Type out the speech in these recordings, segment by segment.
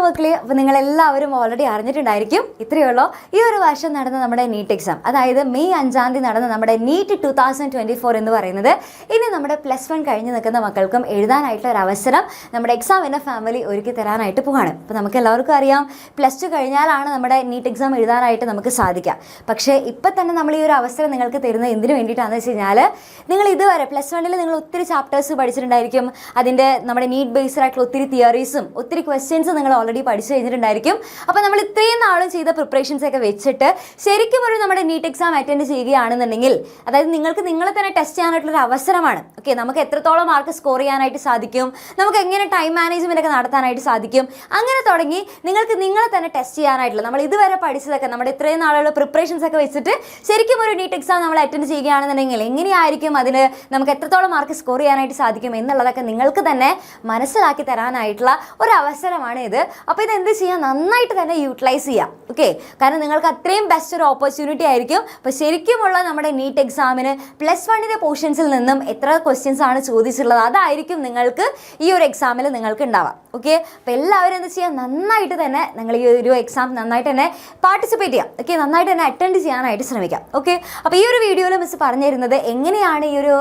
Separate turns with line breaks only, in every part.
മക്കളെ, അപ്പോൾ നിങ്ങളെല്ലാവരും ഓൾറെഡി അറിഞ്ഞിട്ടുണ്ടായിരിക്കും. ഇത്രയേ ഉള്ളൂ. ഈ ഒരു വർഷം നടന്ന നമ്മുടെ നീറ്റ് എക്സാം, അതായത് മെയ് 5-ാം തീയതി നടന്ന നമ്മുടെ നീറ്റ് 2024 എന്ന് പറയുന്നത് ഇനി നമ്മുടെ +1 കഴിഞ്ഞ് നിൽക്കുന്ന മക്കൾക്കും എഴുതാനായിട്ടുള്ള ഒരു അവസരം നമ്മുടെ എക്സാമിൻ്റെ ഫാമിലി ഒരുക്കി തരാനായിട്ട് പോവാണ്. അപ്പോൾ നമുക്ക് എല്ലാവർക്കും അറിയാം, +2 കഴിഞ്ഞാലാണ് നമ്മുടെ നീറ്റ് എക്സാം എഴുതാനായിട്ട് നമുക്ക് സാധിക്കുക. പക്ഷേ ഇപ്പം തന്നെ നമ്മൾ ഈ ഒരു അവസരം നിങ്ങൾക്ക് തരുന്നത് എന്തിനു വേണ്ടിയിട്ടാണെന്ന് വെച്ച് കഴിഞ്ഞാൽ, നിങ്ങൾ ഇതുവരെ +1-ൽ നിങ്ങൾ ഒത്തിരി ചാപ്റ്റേഴ്സ് പഠിച്ചിട്ടുണ്ടായിരിക്കും. അതിൻ്റെ നമ്മുടെ നീറ്റ് ബേസ്ഡ് ആയിട്ടുള്ള ഒത്തിരി തിയറീസും ഒത്തിരി ക്വസ്റ്റ്യൻസ് നിങ്ങൾ ഓൾറെഡി പഠിച്ചു കഴിഞ്ഞിട്ടുണ്ടായിരിക്കും. അപ്പോൾ നമ്മൾ ഇത്രയും നാളും ചെയ്ത പ്രിപ്പറേഷൻസ് ഒക്കെ വെച്ചിട്ട് ശരിക്കും ഒരു നമ്മുടെ നീറ്റ് എക്സാം അറ്റൻഡ് ചെയ്യുകയാണെന്നുണ്ടെങ്കിൽ, അതായത് നിങ്ങൾക്ക് നിങ്ങളെ തന്നെ ടെസ്റ്റ് ചെയ്യാനായിട്ടുള്ളൊരു അവസരമാണ്. ഓക്കെ, നമുക്ക് എത്രത്തോളം മാർക്ക് സ്കോർ ചെയ്യാനായിട്ട് സാധിക്കും, നമുക്ക് എങ്ങനെ ടൈം മാനേജ്മെൻ്റ് ഒക്കെ നടത്താനായിട്ട് സാധിക്കും, അങ്ങനെ തുടങ്ങി നിങ്ങൾക്ക് നിങ്ങളെ തന്നെ ടെസ്റ്റ് ചെയ്യാനായിട്ടുള്ള നമ്മൾ ഇതുവരെ പഠിച്ചതൊക്കെ നമ്മുടെ ഇത്രയും നാളുള്ള പ്രിപ്പറേഷൻസ് ഒക്കെ വെച്ചിട്ട് ശരിക്കും ഒരു നീറ്റ് എക്സാം നമ്മൾ അറ്റൻഡ് ചെയ്യുകയാണെന്നുണ്ടെങ്കിൽ എങ്ങനെയായിരിക്കും അതിന് നമുക്ക് എത്രത്തോളം മാർക്ക് സ്കോർ ചെയ്യാനായിട്ട് സാധിക്കും എന്നുള്ളതൊക്കെ നിങ്ങൾക്ക് തന്നെ മനസ്സിലാക്കി തരാനായിട്ടുള്ള ഒരു അവസരമാണ് ഇത്. അപ്പോൾ ഇത് എന്ത് ചെയ്യാം, നന്നായിട്ട് തന്നെ യൂട്ടിലൈസ് ചെയ്യാം. ഓക്കെ, കാരണം നിങ്ങൾക്ക് അത്രയും ബെസ്റ്റ് ഒരു ഓപ്പർച്യൂണിറ്റി ആയിരിക്കും. അപ്പോൾ ശരിക്കുമുള്ള നമ്മുടെ നീറ്റ് എക്സാമിന് +1-ന്റെ പോർഷൻസിൽ നിന്നും എത്ര ക്വസ്റ്റ്യൻസ് ആണ് ചോദിച്ചിട്ടുള്ളത് അതായിരിക്കും നിങ്ങൾക്ക് ഈ ഒരു എക്സാമിൽ നിങ്ങൾക്ക് ഉണ്ടാവാം. ഓക്കെ, അപ്പോൾ എല്ലാവരും എന്ത് ചെയ്യുക, നന്നായിട്ട് തന്നെ നിങ്ങൾ ഈ ഒരു എക്സാം നന്നായിട്ട് തന്നെ പാർട്ടിസിപ്പേറ്റ് ചെയ്യാം. ഓക്കെ, നന്നായിട്ട് തന്നെ അറ്റൻഡ് ചെയ്യാനായിട്ട് ശ്രമിക്കാം. ഓക്കെ, അപ്പോൾ ഈ ഒരു വീഡിയോയിൽ മിസ് പറഞ്ഞു തരുന്നത് എങ്ങനെയാണ് ഈ ഒരു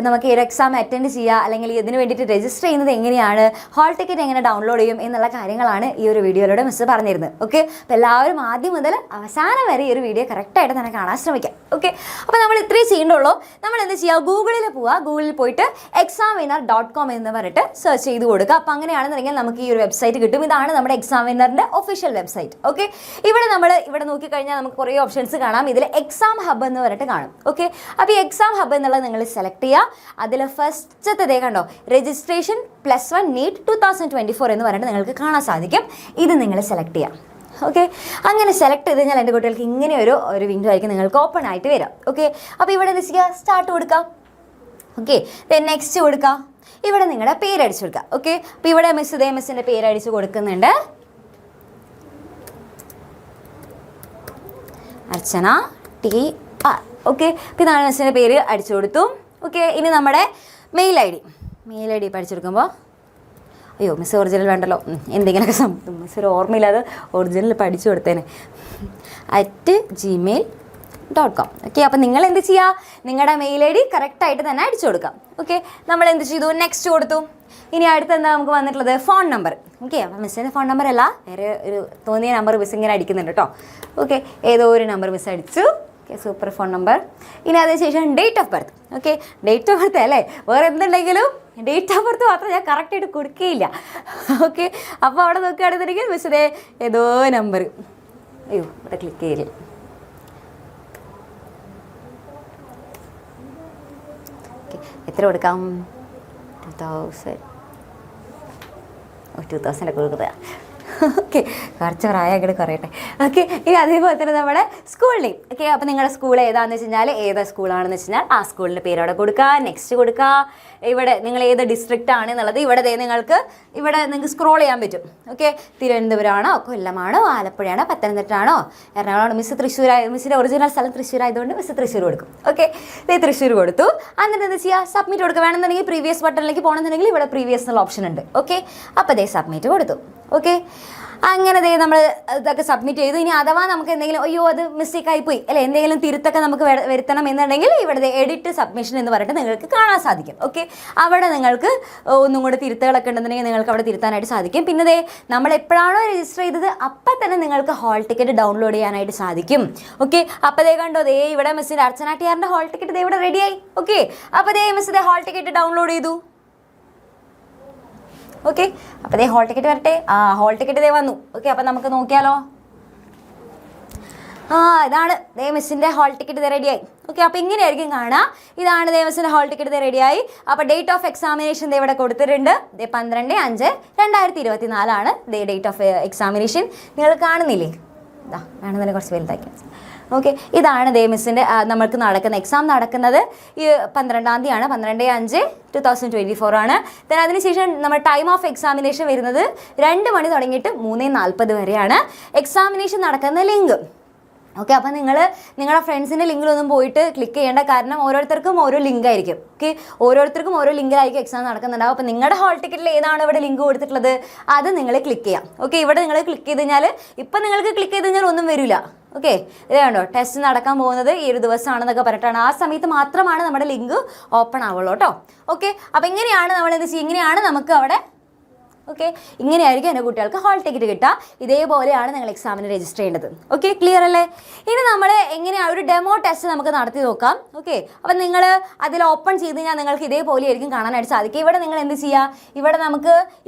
നമുക്ക് ഈ ഒരു എക്സാം അറ്റൻഡ് ചെയ്യുക, അല്ലെങ്കിൽ ഇതിന് വേണ്ടിയിട്ട് രജിസ്റ്റർ ചെയ്യുന്നത് എങ്ങനെയാണ്, ഹാൾ ടിക്കറ്റ് എങ്ങനെ ഡൗൺലോഡ് ചെയ്യും എന്നുള്ള കാര്യങ്ങളാണ് ഈ ഒരു വീഡിയോയിലൂടെ മിസ് പറഞ്ഞിരുന്നത്. ഓക്കെ, അപ്പോൾ എല്ലാവരും ആദ്യം മുതൽ അവസാനം വരെ ഈ ഒരു വീഡിയോ കറക്റ്റായിട്ട് തന്നെ കാണാൻ ശ്രമിക്കാം. ഓക്കെ, അപ്പോൾ നമ്മൾ ഇത്രയും ചെയ്യേണ്ടുള്ളൂ. നമ്മൾ എന്ത് ചെയ്യുക, ഗൂഗിളിൽ പോവുക, ഗൂഗിളിൽ പോയിട്ട് examiner.com എന്ന് പറഞ്ഞിട്ട് സെർച്ച് ചെയ്ത് കൊടുക്കുക. അപ്പോൾ അങ്ങനെയാണെന്നുണ്ടെങ്കിൽ നമുക്ക് ഈ ഒരു വെബ്സൈറ്റ് കിട്ടും. ഇതാണ് നമ്മുടെ എക്സാമിനറിൻ്റെ ഒഫീഷ്യൽ വെബ്സൈറ്റ്. ഓക്കെ, ഇവിടെ നോക്കിക്കഴിഞ്ഞാൽ നമുക്ക് കുറേ ഓപ്ഷൻസ് കാണാം. ഇതിൽ എക്സാം ഹബ്ബ് എന്ന് പറഞ്ഞിട്ട് കാണും. ഓക്കെ, അപ്പോൾ ഈ എക്സാം ഹബ്ബ് എന്നുള്ളത് നിങ്ങൾ സെലക്ട് ചെയ്യുക. അതിൽ ഫസ്റ്റത്തെ കണ്ടോ, രജിസ്ട്രേഷൻ +1 നീറ്റ് 2024 എന്ന് പറഞ്ഞിട്ട് നിങ്ങൾക്ക് കാണാൻ സാധിക്കും. ഇത് നിങ്ങൾ സെലക്ട് ചെയ്യാം. ഓക്കെ, അങ്ങനെ സെലക്ട് ചെയ്ത് കഴിഞ്ഞാൽ എൻ്റെ കുട്ടികൾക്ക് ഇങ്ങനെ ഒരു വിൻഡോ ആയിരിക്കും നിങ്ങൾക്ക് ഓപ്പൺ ആയിട്ട് വരാം. ഓക്കെ, അപ്പോൾ ഇവിടെ എന്ത് ചെയ്യുക, സ്റ്റാർട്ട് കൊടുക്കാം. ഓക്കെ, നെക്സ്റ്റ് കൊടുക്കാം. ഇവിടെ നിങ്ങളുടെ പേര് അടിച്ചു കൊടുക്കുക. ഓക്കെ, അപ്പോൾ ഇവിടെ മിസ്സിൻ്റെ പേര് അടിച്ച് കൊടുക്കുന്നുണ്ട്, അർച്ചന TR. ഓക്കെ, അപ്പോൾ ഇതാണ് മിസ്സിൻ്റെ പേര് അടിച്ചു കൊടുത്തു. ഓക്കെ, ഇനി നമ്മുടെ മെയിൽ ഐ ഡി പഠിച്ചെടുക്കുമ്പോൾ, അയ്യോ മിസ് ഒറിജിനൽ വേണ്ടല്ലോ, എന്തെങ്കിലുമൊക്കെ മിസ് ഒരു ഓർമ്മയില്ലാതെ ഒറിജിനൽ പഠിച്ചു കൊടുത്തേനെ, @gmail.com. ഓക്കെ, അപ്പോൾ നിങ്ങൾ എന്ത് ചെയ്യുക, നിങ്ങളുടെ മെയിൽ ഐ ഡി കറക്റ്റായിട്ട് തന്നെ അടിച്ചു കൊടുക്കാം. ഓക്കെ, നമ്മൾ എന്ത് ചെയ്തു, നെക്സ്റ്റ് കൊടുത്തു. ഇനി അടുത്ത് എന്താ നമുക്ക് വന്നിട്ടുള്ളത്, ഫോൺ നമ്പർ. ഓക്കെ, അപ്പോൾ മിസ്സിൻ്റെ ഫോൺ നമ്പർ അല്ല, വേറെ ഒരു തോന്നിയ നമ്പർ മിസ് ഇങ്ങനെ അടിക്കുന്നുണ്ട് കേട്ടോ. ഓക്കെ, ഏതോ ഒരു നമ്പർ മിസ് അടിച്ചു. Okay, super phone number. ഇനി അതിനുശേഷം date of birth. Okay, date of birth അല്ലേ, വേറെ എന്തുണ്ടെങ്കിലും ഡേറ്റ് ഓഫ് ബർത്ത് മാത്രം ഞാൻ കറക്റ്റായിട്ട് കൊടുക്കുകയില്ല. ഓക്കെ, അപ്പോൾ അവിടെ നോക്കുകയാണെന്നുണ്ടെങ്കിൽ മിസ്സിൻ്റെ ഏതോ നമ്പർ, അയ്യോ ഇവിടെ ക്ലിക്ക് ചെയ്യില്ല. ഓക്കെ, എത്ര കൊടുക്കാം, 2000 കൊടുക്കുക. ഓക്കെ, കുറച്ച് പ്രായം അങ്ങോട്ട് കുറയട്ടെ. ഓക്കെ, ഇനി അതേപോലെ തന്നെ നമ്മുടെ സ്കൂൾ നെയിം. ഓക്കെ, അപ്പോൾ നിങ്ങളുടെ സ്കൂൾ ഏതാണെന്ന് വെച്ച് കഴിഞ്ഞാൽ, ഏതാ സ്കൂളാണെന്ന് വെച്ച് കഴിഞ്ഞാൽ ആ സ്കൂളിൻ്റെ പേര് അവിടെ കൊടുക്കുക. നെക്സ്റ്റ് കൊടുക്കുക. ഇവിടെ നിങ്ങൾ ഏത് ഡിസ്ട്രിക്റ്റ് ആണ് എന്നുള്ളത് ഇവിടെ നിങ്ങൾക്ക് സ്ക്രോൾ ചെയ്യാൻ പറ്റും. ഓക്കെ, തിരുവനന്തപുരമാണോ, കൊല്ലമാണോ, ആലപ്പുഴയാണോ, പത്തനംതിട്ടയാണോ, എറണാകുളം. മിസ് തൃശ്ശൂർ, മിസ്സിൻ്റെ ഒറിജിനൽ സ്ഥലം തൃശ്ശൂർ ആയതുകൊണ്ട് മിസ് തൃശ്ശൂർ കൊടുക്കും. ഓക്കെ, തൃശ്ശൂർ കൊടുത്തു. എന്നിട്ട് എന്താ ചെയ്യുക, സബ്മിറ്റ് കൊടുക്കുക. വേണമെന്നുണ്ടെങ്കിൽ പ്രീവിയസ് ബട്ടണിലേക്ക് പോകണമെന്നുണ്ടെങ്കിൽ ഇവിടെ പ്രീവിയസ് എന്നുള്ള ഓപ്ഷൻ ഉണ്ട്. ഓക്കെ, അപ്പോൾ സബ്മിറ്റ് കൊടുത്തു. ഓക്കെ, അങ്ങനെ നമ്മൾ ഇതൊക്കെ സബ്മിറ്റ് ചെയ്തു. ഇനി അഥവാ നമുക്ക് എന്തെങ്കിലും അയ്യോ അത് മിസ്റ്റേക്ക് ആയിപ്പോയി അല്ലെ, എന്തെങ്കിലും തിരുത്തൊക്കെ നമുക്ക് വരുത്തണം എന്നുണ്ടെങ്കിൽ ഇവിടെ എഡിറ്റ് സബ്മിഷൻ എന്ന് പറഞ്ഞിട്ട് നിങ്ങൾക്ക് കാണാൻ സാധിക്കും. ഓക്കെ, അവിടെ നിങ്ങൾക്ക് ഒന്നും കൂടെ തിരുത്തുകളൊക്കെ ഉണ്ടെന്നുണ്ടെങ്കിൽ നിങ്ങൾക്ക് അവിടെ തിരുത്താനായിട്ട് സാധിക്കും. പിന്നെ നമ്മൾ എപ്പോഴാണോ രജിസ്റ്റർ ചെയ്തത് അപ്പം തന്നെ നിങ്ങൾക്ക് ഹാൾ ടിക്കറ്റ് ഡൗൺലോഡ് ചെയ്യാനായിട്ട് സാധിക്കും. ഓക്കെ, അപ്പോൾ കണ്ടോ, ഇവിടെ മിസ്സിൻ്റെ അർച്ചന TRന്റെ ഹാൾ ടിക്കറ്റ് ഇവിടെ റെഡിയായി. ഓക്കെ, അപ്പോൾ മിസ്സിൻ്റെ ഹാൾ ടിക്കറ്റ് ഡൗൺലോഡ് ചെയ്തു. ഓക്കെ, അപ്പോൾ ഹാൾ ടിക്കറ്റ് വരട്ടെ. ഹാൾ ടിക്കറ്റ് വന്നു. ഓക്കെ, അപ്പോൾ നമുക്ക് നോക്കിയാലോ. ഇതാണ് മിസ്സിൻ്റെ ഹാൾ ടിക്കറ്റ് റെഡിയായി. ഓക്കെ, അപ്പോൾ ഇങ്ങനെയായിരിക്കും കാണുക. ഇതാണ് മിസ്സിൻ്റെ ഹാൾ ടിക്കറ്റ് റെഡിയായി. അപ്പോൾ ഡേറ്റ് ഓഫ് എക്സാമിനേഷൻ ഇവിടെ കൊടുത്തിട്ടുണ്ട്. 12/5/2024 ഡേറ്റ് ഓഫ് എക്സാമിനേഷൻ. നിങ്ങൾ കാണുന്നില്ലേ, ഇതാ വേണമെന്നല്ലേ കുറച്ച് വലുതാക്കി. ഓക്കെ, ഇതാണ് മിസ്സിൻ്റെ നമുക്ക് നടക്കുന്ന എക്സാം നടക്കുന്നത് ഈ 12-ാം തീയതിയാണ്, 12/5/2024 ആണ്. അതിനുശേഷം നമ്മുടെ ടൈം ഓഫ് എക്സാമിനേഷൻ വരുന്നത് 2 മണി തുടങ്ങിയിട്ട് 3:40 വരെയാണ്. എക്സാമിനേഷൻ നടക്കുന്ന ലിങ്ക് ഓക്കെ. അപ്പോൾ നിങ്ങളുടെ ഫ്രണ്ട്സിൻ്റെ ലിങ്കിലൊന്നും പോയിട്ട് ക്ലിക്ക് ചെയ്യേണ്ട, കാരണം ഓരോരുത്തർക്കും ഓരോ ലിങ്ക് ആയിരിക്കും. ഓക്കെ, ഓരോരുത്തർക്കും ഓരോ ലിങ്കിലായിരിക്കും എക്സാം നടക്കുന്നുണ്ടാവും. അപ്പോൾ നിങ്ങളുടെ ഹോൾ ടിക്കറ്റിൽ ഏതാണ് ഇവിടെ ലിങ്ക് കൊടുത്തിട്ടുള്ളത് അത് നിങ്ങൾ ക്ലിക്ക് ചെയ്യാം. ഓക്കെ, ഇവിടെ നിങ്ങൾ ക്ലിക്ക് ചെയ്ത് കഴിഞ്ഞാൽ ഇപ്പം നിങ്ങൾക്ക് ക്ലിക്ക് ചെയ്ത് കഴിഞ്ഞാൽ ഒന്നും വരില്ല. ഓക്കെ, ഇത് കണ്ടോ, ടെസ്റ്റ് നടക്കാൻ പോകുന്നത് ഈ ഒരു ദിവസമാണെന്നൊക്കെ പറഞ്ഞിട്ടാണ്. ആ സമയത്ത് മാത്രമാണ് നമ്മുടെ ലിങ്ക് ഓപ്പൺ ആവുള്ളൂ കേട്ടോ. ഓക്കെ, അപ്പോൾ ഇങ്ങനെയാണ് നമ്മൾ എന്ത് ചെയ്യുക, ഇങ്ങനെയാണ് നമുക്ക് അവിടെ ഓക്കെ, ഇങ്ങനെയായിരിക്കും എൻ്റെ കുട്ടികൾക്ക് ഹോൾ ടിക്കറ്റ് കിട്ടുക. ഇതേപോലെയാണ് നിങ്ങൾ എക്സാമിന് രജിസ്റ്റർ ചെയ്യേണ്ടത്. ഓക്കെ, ക്ലിയർ അല്ലേ? ഇനി നമ്മൾ എങ്ങനെയാണ് ഒരു ഡെമോ ടെസ്റ്റ് നമുക്ക് നടത്തി നോക്കാം. ഓക്കെ, അപ്പം നിങ്ങൾ അതിൽ ഓപ്പൺ ചെയ്ത് കഴിഞ്ഞാൽ നിങ്ങൾക്ക് ഇതേപോലെ ആയിരിക്കും കാണാനായിട്ട് സാധിക്കും. ഇവിടെ നിങ്ങൾ എന്ത് ചെയ്യുക,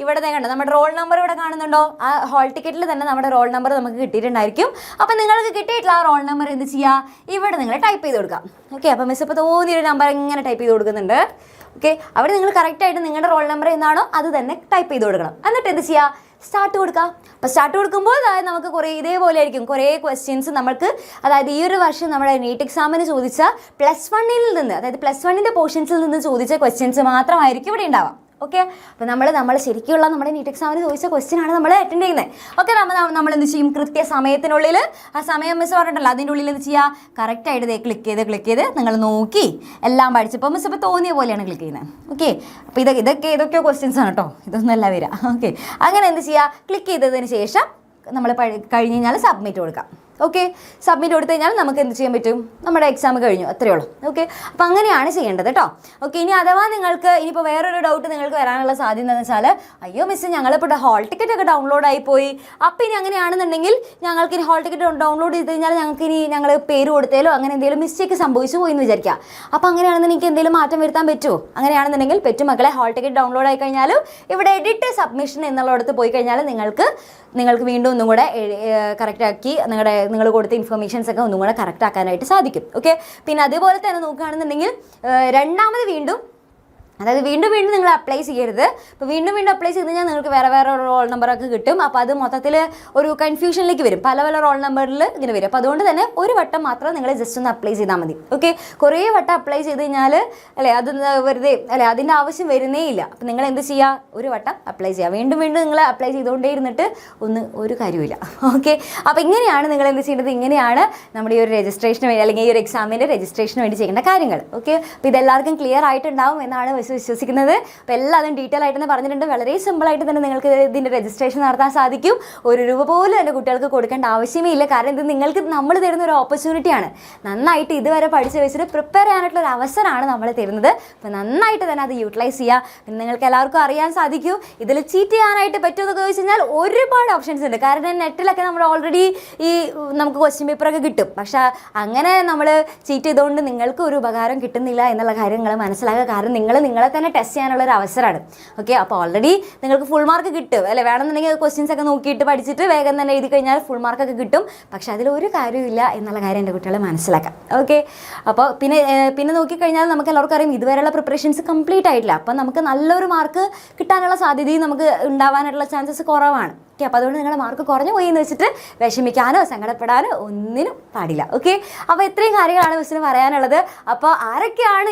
ഇവിടെ കണ്ടോ നമ്മുടെ റോൾ നമ്പർ ഇവിടെ കാണുന്നുണ്ടോ? ആ ഹോൾ ടിക്കറ്റിൽ തന്നെ നമ്മുടെ റോൾ നമ്പർ നമുക്ക് കിട്ടിയിട്ടുണ്ടായിരിക്കും. അപ്പം നിങ്ങൾക്ക് കിട്ടിയിട്ടുള്ള ആ റോൾ നമ്പർ എന്ത് ചെയ്യുക, ഇവിടെ നിങ്ങൾ ടൈപ്പ് ചെയ്ത് കൊടുക്കാം. ഓക്കെ, അപ്പം മിസ് ഇപ്പോൾ തോന്നിയൊരു നമ്പർ ഇങ്ങനെ ടൈപ്പ് ചെയ്ത് കൊടുക്കുന്നുണ്ട്. ഓക്കെ, അവിടെ നിങ്ങൾ കറക്റ്റായിട്ട് നിങ്ങളുടെ റോൾ നമ്പർ എന്താണോ അത് തന്നെ ടൈപ്പ് ചെയ്ത് കൊടുക്കണം. എന്നിട്ട് എന്ത് ചെയ്യുക, സ്റ്റാർട്ട് കൊടുക്കുക. അപ്പോൾ സ്റ്റാർട്ട് കൊടുക്കുമ്പോൾ അതായത് നമുക്ക് ഇതേപോലെ ആയിരിക്കും കുറേ ക്വസ്റ്റ്യൻസ് നമുക്ക്, അതായത് ഈ ഒരു വർഷം നമ്മുടെ നീറ്റ് എക്സാമിന് ചോദിച്ച +1 നിന്ന്, അതായത് +1 പോർഷൻസിൽ നിന്ന് ചോദിച്ച ക്വസ്റ്റ്യൻസ് മാത്രമായിരിക്കും ഇവിടെ ഉണ്ടാവാം. ഓക്കെ, അപ്പോൾ നമ്മൾ ശരിക്കുള്ള നമ്മുടെ നീറ്റ് എക്സാമിന് ചോദിച്ച ക്വസ്റ്റ്യൻ ആണ് നമ്മൾ അറ്റൻഡ് ചെയ്യുന്നത്. ഓക്കെ, നമ്മൾ എന്ത് ചെയ്യും, കൃത്യസമയത്തിനുള്ളിൽ ആ സമയം മിസ് പറഞ്ഞിട്ടല്ലോ അതിൻ്റെ ഉള്ളിൽ എന്ത് ചെയ്യുക, കറക്റ്റായിട്ട് ക്ലിക്ക് ചെയ്ത് നിങ്ങൾ നോക്കി എല്ലാം പഠിച്ചപ്പോൾ മിസ് ഇപ്പോൾ തോന്നിയ പോലെയാണ് ക്ലിക്ക് ചെയ്യുന്നത്. ഓക്കെ, അപ്പോൾ ഇതൊക്കെയോ ക്വസ്റ്റ്യൻസ് ആണ് കേട്ടോ, ഇതൊന്നുമല്ല വരിക. ഓക്കെ, അങ്ങനെ എന്ത് ചെയ്യുക, ക്ലിക്ക് ചെയ്തതിന് ശേഷം നമ്മൾ കഴിഞ്ഞ് കഴിഞ്ഞാൽ സബ്മിറ്റ് കൊടുക്കാം. ഓക്കെ, സബ്മിറ്റ് കൊടുത്തു കഴിഞ്ഞാൽ നമുക്ക് എന്ത് ചെയ്യാൻ പറ്റും, നമ്മുടെ എക്സാം കഴിഞ്ഞു, അത്രയേ ഉള്ളൂ. ഓക്കെ, അപ്പോൾ അങ്ങനെയാണ് ചെയ്യേണ്ടത് കേട്ടോ. ഓക്കെ, ഇനി അഥവാ നിങ്ങൾക്ക് ഇനിയിപ്പോൾ വേറൊരു ഡൗട്ട് നിങ്ങൾക്ക് വരാനുള്ള സാധ്യത എന്ന് വെച്ചാൽ, അയ്യോ മിസ് ഞങ്ങളിപ്പോൾ ഹോൾ ടിക്കറ്റ് ഒക്കെ ഡൗൺലോഡ് ആയിപ്പോയി, അപ്പോൾ ഇനി അങ്ങനെയാണെന്നുണ്ടെങ്കിൽ ഞങ്ങൾക്ക് ഇനി ഹോൾ ടിക്കറ്റ് ഡൗൺലോഡ് ചെയ്ത് കഴിഞ്ഞാൽ ഞങ്ങൾ പേര് കൊടുത്തേലോ അങ്ങനെ എന്തെങ്കിലും മിസ്റ്റേക്ക് സംഭവിച്ചു പോയി എന്ന് വിചാരിക്കുക. അപ്പോൾ അങ്ങനെയാണെന്നുണ്ടെങ്കിൽ എന്തെങ്കിലും മാറ്റം വരുത്താൻ പറ്റുമോ? അങ്ങനെയാണെന്നുണ്ടെങ്കിൽ പറ്റും മക്കളെ. ഹോൾ ടിക്കറ്റ് ഡൗൺലോഡ് ആയി കഴിഞ്ഞാലും ഇവിടെ എഡിറ്റ് സബ്മിഷൻ എന്നുള്ളിടത്ത് പോയി കഴിഞ്ഞാൽ നിങ്ങൾക്ക് വീണ്ടും ഒന്നും കൂടെ കറക്റ്റാക്കി നിങ്ങൾ കൊടുത്ത ഇൻഫർമേഷൻസ് ഒക്കെ ഒന്നും കൂടെ കറക്റ്റ് ആക്കാനായിട്ട് സാധിക്കും. ഓക്കെ, പിന്നെ അതുപോലെ തന്നെ നോക്കുകയാണെന്നുണ്ടെങ്കിൽ രണ്ടാമത് വീണ്ടും നിങ്ങൾ അപ്ലൈ ചെയ്യരുത്. അപ്പോൾ വീണ്ടും അപ്ലൈ ചെയ്ത് കഴിഞ്ഞാൽ നിങ്ങൾക്ക് വേറെ റോൾ നമ്പറൊക്കെ കിട്ടും. അപ്പോൾ അത് മൊത്തത്തിൽ ഒരു കൺഫ്യൂഷനിലേക്ക് വരും, പല റോൾ നമ്പറിൽ ഇങ്ങനെ വരും. അപ്പോൾ അതുകൊണ്ട് തന്നെ ഒരു വട്ടം മാത്രം നിങ്ങൾ ജസ്റ്റ് ഒന്ന് അപ്ലൈ ചെയ്താൽ മതി. ഓക്കെ, കുറേ വട്ടം അപ്ലൈ ചെയ്ത് കഴിഞ്ഞാൽ അത് വെറുതെ അതിൻ്റെ ആവശ്യം വരുന്നേ ഇല്ല. അപ്പോൾ നിങ്ങൾ എന്ത് ചെയ്യുക, ഒരു വട്ടം അപ്ലൈ ചെയ്യുക, വീണ്ടും നിങ്ങൾ അപ്ലൈ ചെയ്തുകൊണ്ടേ ഇരുന്നിട്ട് ഒരു കാര്യമില്ല. ഓക്കെ, അപ്പോൾ ഇങ്ങനെയാണ് നിങ്ങൾ എന്ത് ചെയ്യേണ്ടത്, ഇങ്ങനെയാണ് നമ്മുടെ ഈ ഒരു രജിസ്ട്രേഷന് വേണ്ടി അല്ലെങ്കിൽ ഈ ഒരു എക്സാമിൻ്റെ രജിസ്ട്രേഷന് വേണ്ടി ചെയ്യേണ്ട കാര്യങ്ങൾ. ഓക്കെ, അപ്പോൾ ഇതെല്ലാവർക്കും ക്ലിയർ ആയിട്ടുണ്ടാവും എന്നാണ് വിശ്വസിക്കുന്നത്. അപ്പോൾ എല്ലാതും ഡീറ്റെയിൽ ആയിട്ട് തന്നെ പറഞ്ഞിട്ടുണ്ട്. വളരെ സിമ്പിളായിട്ട് തന്നെ നിങ്ങൾക്ക് ഇതിൻ്റെ രജിസ്ട്രേഷൻ നടത്താൻ സാധിക്കും. ₹1 പോലും എൻ്റെ കുട്ടികൾക്ക് കൊടുക്കേണ്ട ആവശ്യമേ ഇല്ല. കാരണം ഇത് നിങ്ങൾക്ക് നമ്മൾ തരുന്ന ഒരു ഓപ്പർച്യൂണിറ്റിയാണ്. നന്നായിട്ട് ഇതുവരെ പഠിച്ച് വെച്ചിട്ട് പ്രിപ്പയർ ചെയ്യാനായിട്ടുള്ള ഒരു അവസരമാണ് നമ്മൾ തരുന്നത്. അപ്പോൾ നന്നായിട്ട് തന്നെ അത് യൂട്ടിലൈസ് ചെയ്യുക. പിന്നെ നിങ്ങൾക്ക് എല്ലാവർക്കും അറിയാൻ സാധിക്കും ഇതിൽ ചീറ്റ് ചെയ്യാനായിട്ട് പറ്റുമെന്നൊക്കെ ചോദിച്ചു കഴിഞ്ഞാൽ ഒരുപാട് ഓപ്ഷൻസ് ഉണ്ട്. കാരണം നെറ്റിലൊക്കെ നമ്മൾ ഓൾറെഡി നമുക്ക് ക്വസ്റ്റ്യൻ പേപ്പറൊക്കെ കിട്ടും. പക്ഷേ അങ്ങനെ നമ്മൾ ചീറ്റ് ചെയ്തുകൊണ്ട് നിങ്ങൾക്ക് ഒരു ഉപകാരം കിട്ടുന്നില്ല എന്നുള്ള കാര്യങ്ങൾ മനസ്സിലാക്കുക. കാരണം നിങ്ങളെ തന്നെ ടെസ്റ്റ് ചെയ്യാനുള്ള ഒരു അവസരമാണ്. ഓക്കെ, അപ്പോൾ ഓൾറെഡി നിങ്ങൾക്ക് ഫുൾ മാർക്ക് കിട്ടും അല്ലേ, വേണമെന്നുണ്ടെങ്കിൽ ക്വസ്റ്റ്യൻസ് ഒക്കെ നോക്കിയിട്ട് പഠിച്ചിട്ട് വേഗം തന്നെ എഴുതി കഴിഞ്ഞാൽ ഫുൾ മാർക്കൊക്കെ കിട്ടും. പക്ഷേ അതിലൊരു കാര്യമില്ല എന്നുള്ള കാര്യം എൻ്റെ കുട്ടികളെ മനസ്സിലാക്കാം. ഓക്കെ, അപ്പോൾ പിന്നെ നോക്കിക്കഴിഞ്ഞാൽ നമുക്ക് എല്ലാവർക്കും അറിയാം ഇതുവരെയുള്ള പ്രിപ്പറേഷൻസ് കംപ്ലീറ്റ് ആയിട്ടില്ല. അപ്പം നമുക്ക് നല്ലൊരു മാർക്ക് കിട്ടാനുള്ള സാധ്യതയും നമുക്ക് ഉണ്ടാവാനായിട്ടുള്ള ചാൻസസ് കുറവാണ്. ഓക്കെ, അപ്പോൾ അതുകൊണ്ട് നിങ്ങളുടെ മാർക്ക് കുറഞ്ഞു പോയി എന്ന് വെച്ചിട്ട് വിഷമിക്കാനോ സങ്കടപ്പെടാനോ ഒന്നിനും പാടില്ല. ഓക്കെ, അപ്പോൾ ഇത്രയും കാര്യങ്ങളാണ് മിസ്സിന് പറയാനുള്ളത്. അപ്പോൾ ആരൊക്കെയാണ്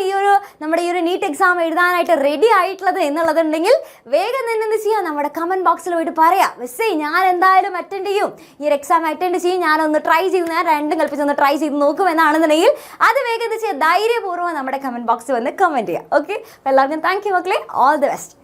നമ്മുടെ ഈ ഒരു നീറ്റ് എക്സാം എഴുതാനായിട്ട് റെഡി ആയിട്ടുള്ളത് എന്നുള്ളതുണ്ടെങ്കിൽ വേഗം തന്നെ എന്ത് ചെയ്യുക, നമ്മുടെ കമൻറ്റ് ബോക്സിൽ പോയിട്ട് പറയാം, മിസ്സേ ഞാൻ എന്തായാലും അറ്റൻഡ് ചെയ്യും, ഈ ഒരു എക്സാം അറ്റൻഡ് ചെയ്യും, ഞാനൊന്ന് ട്രൈ ചെയ്യും, ഞാൻ രണ്ടും കൽപ്പിച്ചൊന്ന് ട്രൈ ചെയ്ത് നോക്കും എന്നാണെന്നുണ്ടെങ്കിൽ അത് വേഗം എന്ത് ചെയ്യുക, ധൈര്യപൂർവ്വം നമ്മുടെ കമൻറ്റ് ബോക്സിൽ വന്ന് കമൻറ്റ് ചെയ്യുക. ഓക്കെ, അപ്പോൾ എല്ലാവർക്കും താങ്ക് യു മക്കളെ, ഓൾ ദി ബെസ്റ്റ്.